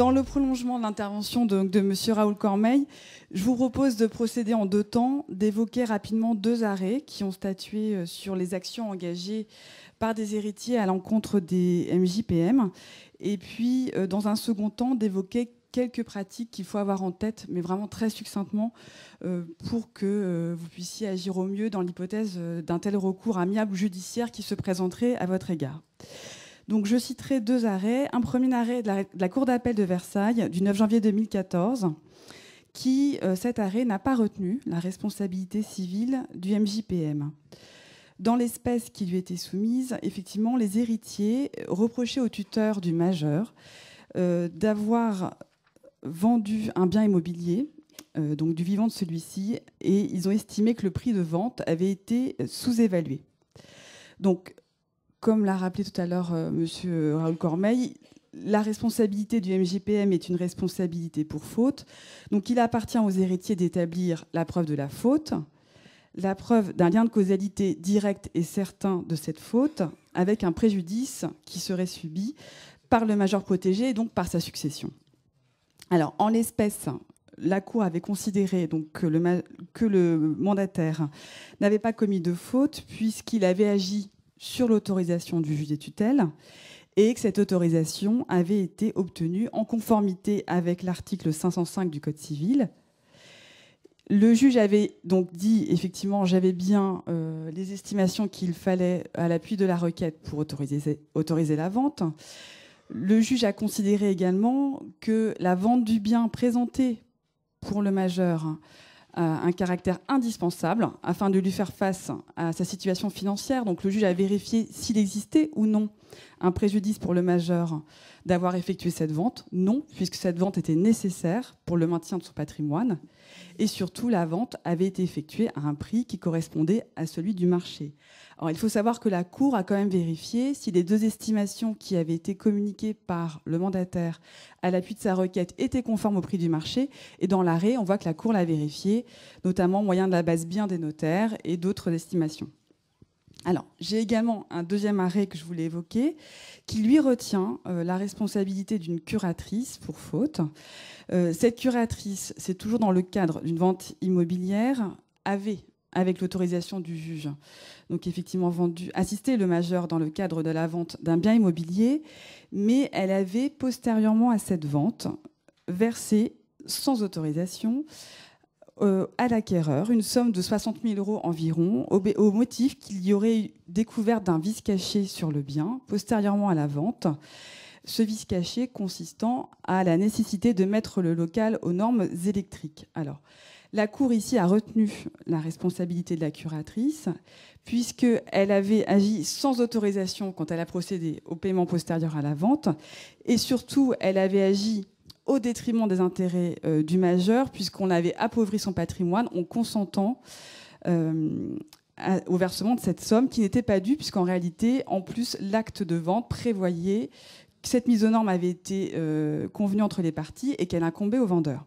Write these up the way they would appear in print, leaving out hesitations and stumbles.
Dans le prolongement de l'intervention de M. Raoul Cormeille, je vous propose de procéder en deux temps, d'évoquer rapidement deux arrêts qui ont statué sur les actions engagées par des héritiers à l'encontre des MJPM, et puis, dans un second temps, d'évoquer quelques pratiques qu'il faut avoir en tête, mais vraiment très succinctement, pour que vous puissiez agir au mieux dans l'hypothèse d'un tel recours amiable ou judiciaire qui se présenterait à votre égard. Donc, je citerai deux arrêts. Un premier arrêt de la Cour d'appel de Versailles du 9 janvier 2014, qui, cet arrêt, n'a pas retenu la responsabilité civile du MJPM. Dans l'espèce qui lui était soumise, effectivement, les héritiers reprochaient au tuteur du majeur d'avoir vendu un bien immobilier, donc du vivant de celui-ci, et ils ont estimé que le prix de vente avait été sous-évalué. Donc, comme l'a rappelé tout à l'heure M. Raoul Cormeille, la responsabilité du MJPM est une responsabilité pour faute. Donc, il appartient aux héritiers d'établir la preuve de la faute, la preuve d'un lien de causalité direct et certain de cette faute, avec un préjudice qui serait subi par le majeur protégé et donc par sa succession. Alors, en l'espèce, la Cour avait considéré donc, que le mandataire n'avait pas commis de faute puisqu'il avait agi sur l'autorisation du juge des tutelles et que cette autorisation avait été obtenue en conformité avec l'article 505 du Code civil. Le juge avait donc dit, effectivement, j'avais bien les estimations qu'il fallait à l'appui de la requête pour autoriser la vente. Le juge a considéré également que la vente du bien présentait pour le majeur un caractère indispensable afin de lui faire face à sa situation financière. Donc le juge a vérifié s'il existait ou non un préjudice pour le majeur d'avoir effectué cette vente. Non, puisque cette vente était nécessaire pour le maintien de son patrimoine. Et surtout, la vente avait été effectuée à un prix qui correspondait à celui du marché. Alors, il faut savoir que la Cour a quand même vérifié si les deux estimations qui avaient été communiquées par le mandataire à l'appui de sa requête étaient conformes au prix du marché. Et dans l'arrêt, on voit que la Cour l'a vérifié, notamment au moyen de la base bien des notaires et d'autres estimations. Alors, j'ai également un deuxième arrêt que je voulais évoquer, qui lui retient la responsabilité d'une curatrice pour faute. Cette curatrice, c'est toujours dans le cadre d'une vente immobilière, avait, avec l'autorisation du juge, donc effectivement assisté le majeur dans le cadre de la vente d'un bien immobilier, mais elle avait postérieurement à cette vente versé, sans autorisation, à l'acquéreur une somme de 60 000 € environ, au motif qu'il y aurait découvert d'un vice caché sur le bien, postérieurement à la vente. Ce vice caché consistant à la nécessité de mettre le local aux normes électriques. Alors, la Cour ici a retenu la responsabilité de la curatrice, puisqu'elle avait agi sans autorisation quand elle a procédé au paiement postérieur à la vente, et surtout, elle avait agi au détriment des intérêts du majeur, puisqu'on avait appauvri son patrimoine en consentant au versement de cette somme qui n'était pas due, puisqu'en réalité, en plus, l'acte de vente prévoyait que cette mise aux normes avait été convenue entre les parties et qu'elle incombait au vendeur.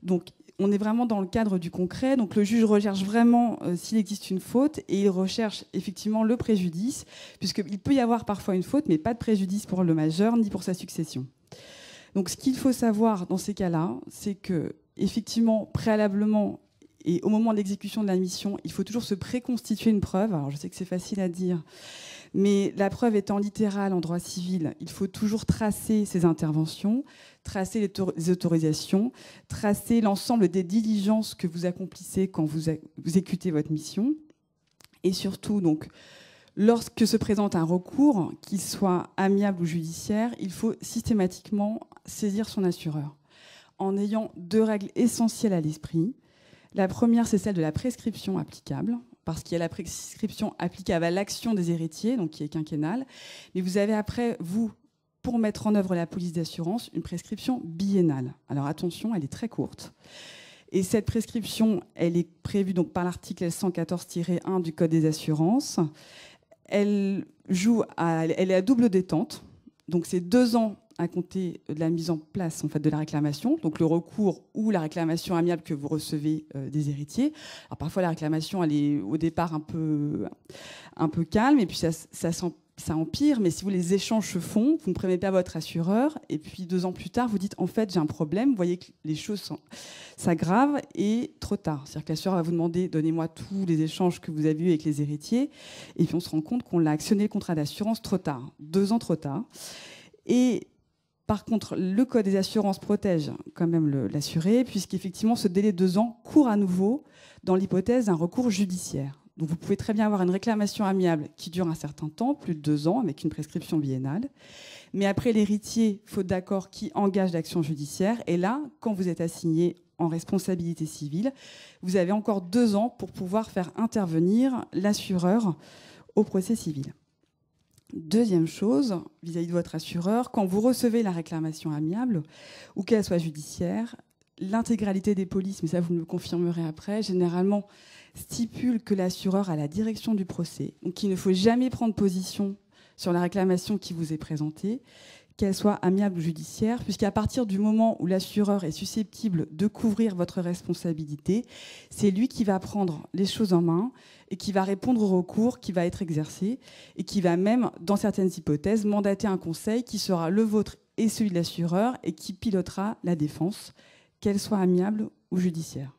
Donc, on est vraiment dans le cadre du concret. Donc, le juge recherche vraiment s'il existe une faute et il recherche effectivement le préjudice, puisqu'il peut y avoir parfois une faute, mais pas de préjudice pour le majeur ni pour sa succession. Donc, ce qu'il faut savoir dans ces cas-là, c'est que, effectivement, préalablement et au moment de l'exécution de la mission, il faut toujours se préconstituer une preuve. Alors, je sais que c'est facile à dire, mais la preuve étant littérale en droit civil, il faut toujours tracer ses interventions, tracer les autorisations, tracer l'ensemble des diligences que vous accomplissez quand vous exécutez votre mission. Et surtout, donc, lorsque se présente un recours, qu'il soit amiable ou judiciaire, il faut systématiquement saisir son assureur, en ayant deux règles essentielles à l'esprit. La première, c'est celle de la prescription applicable, parce qu'il y a la prescription applicable à l'action des héritiers, donc qui est quinquennale, mais vous avez après, vous, pour mettre en œuvre la police d'assurance, une prescription biennale. Alors attention, elle est très courte. Et cette prescription, elle est prévue donc par l'article L114-1 du Code des assurances. Elle est à double détente, donc c'est 2 ans à compter de la mise en place en fait, de la réclamation, donc le recours ou la réclamation amiable que vous recevez des héritiers. Alors parfois la réclamation elle est au départ un peu calme et puis ça ça empire, mais si vous les échanges se font, vous ne prévenez pas votre assureur, et puis 2 ans plus tard, vous dites en fait j'ai un problème, vous voyez que les choses s'aggravent, et trop tard. C'est-à-dire que l'assureur va vous demander donnez-moi tous les échanges que vous avez eus avec les héritiers, et puis on se rend compte qu'on l'a actionné le contrat d'assurance trop tard, 2 ans trop tard. Et par contre, le Code des assurances protège quand même l'assuré, puisqu'effectivement ce délai de 2 ans court à nouveau dans l'hypothèse d'un recours judiciaire. Donc vous pouvez très bien avoir une réclamation amiable qui dure un certain temps, plus de 2 ans, avec une prescription biennale. Mais après, l'héritier, faute d'accord, qui engage l'action judiciaire. Et là, quand vous êtes assigné en responsabilité civile, vous avez encore 2 ans pour pouvoir faire intervenir l'assureur au procès civil. Deuxième chose, vis-à-vis de votre assureur, quand vous recevez la réclamation amiable, ou qu'elle soit judiciaire, l'intégralité des polices, mais ça vous me le confirmerez après, généralement stipule que l'assureur a la direction du procès, donc il ne faut jamais prendre position sur la réclamation qui vous est présentée, qu'elle soit amiable ou judiciaire, puisqu'à partir du moment où l'assureur est susceptible de couvrir votre responsabilité, c'est lui qui va prendre les choses en main et qui va répondre au recours qui va être exercé et qui va même, dans certaines hypothèses, mandater un conseil qui sera le vôtre et celui de l'assureur et qui pilotera la défense, qu'elle soit amiable ou judiciaire.